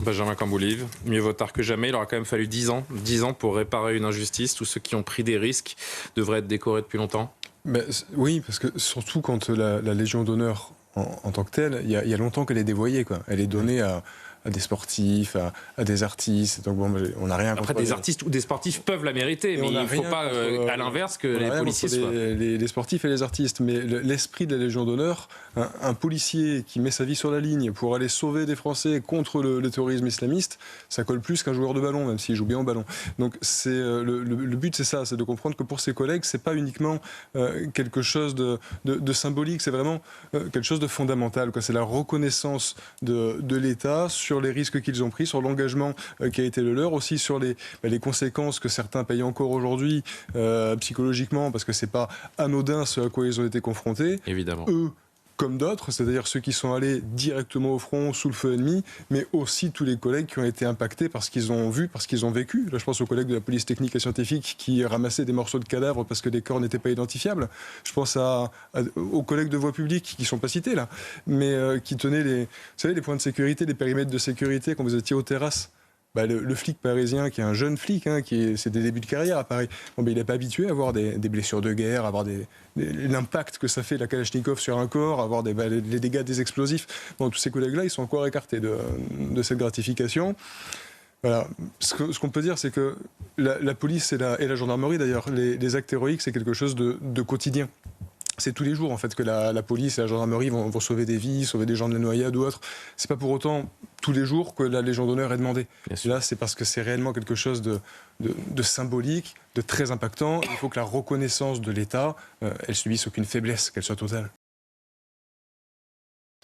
Benjamin Camboulive, mieux vaut tard que jamais. Il aura quand même fallu 10 ans pour réparer une injustice. Tous ceux qui ont pris des risques devraient être décorés depuis longtemps. Oui, parce que surtout quand la Légion d'honneur en tant que telle, il y a longtemps qu'elle est dévoyée, quoi. Elle est donnée à des sportifs, à des artistes. Donc bon, on n'a rien contre. Après, des artistes ou des sportifs peuvent la mériter, mais il ne faut pas, à l'inverse, que les policiers soient. Les sportifs et les artistes, mais l'esprit de la Légion d'honneur, un policier qui met sa vie sur la ligne pour aller sauver des Français contre le terrorisme islamiste, ça colle plus qu'un joueur de ballon, même s'il joue bien au ballon. Donc le but, c'est ça, c'est de comprendre que pour ses collègues, c'est pas uniquement quelque chose de symbolique, c'est vraiment quelque chose de fondamental, quoi. C'est la reconnaissance de l'État sur les risques qu'ils ont pris, sur l'engagement qui a été le leur, aussi sur les conséquences que certains payent encore aujourd'hui psychologiquement, parce que c'est pas anodin ce à quoi ils ont été confrontés. Évidemment. Eux, comme d'autres, c'est-à-dire ceux qui sont allés directement au front sous le feu ennemi, mais aussi tous les collègues qui ont été impactés par ce qu'ils ont vu, par ce qu'ils ont vécu. Là, je pense aux collègues de la police technique et scientifique qui ramassaient des morceaux de cadavres parce que les corps n'étaient pas identifiables. Je pense aux collègues de voie publique qui ne sont pas cités là, mais qui tenaient vous savez, les points de sécurité, les périmètres de sécurité quand vous étiez aux terrasses. Le flic parisien, qui est un jeune flic, c'est des débuts de carrière à Paris, il n'est pas habitué à avoir des blessures de guerre, à avoir l'impact que ça fait la Kalachnikov sur un corps, à avoir les dégâts des explosifs. Bon, tous ces collègues-là, ils sont encore écartés de cette gratification. Voilà. Ce qu'on peut dire, c'est que la police et la gendarmerie, d'ailleurs, les actes héroïques, c'est quelque chose de quotidien. C'est tous les jours en fait que la police et la gendarmerie vont sauver des vies, sauver des gens de la noyade ou autre. C'est pas pour autant tous les jours que la Légion d'honneur est demandée. Là, c'est parce que c'est réellement quelque chose de symbolique, de très impactant. Il faut que la reconnaissance de l'État, elle subisse aucune faiblesse, qu'elle soit totale.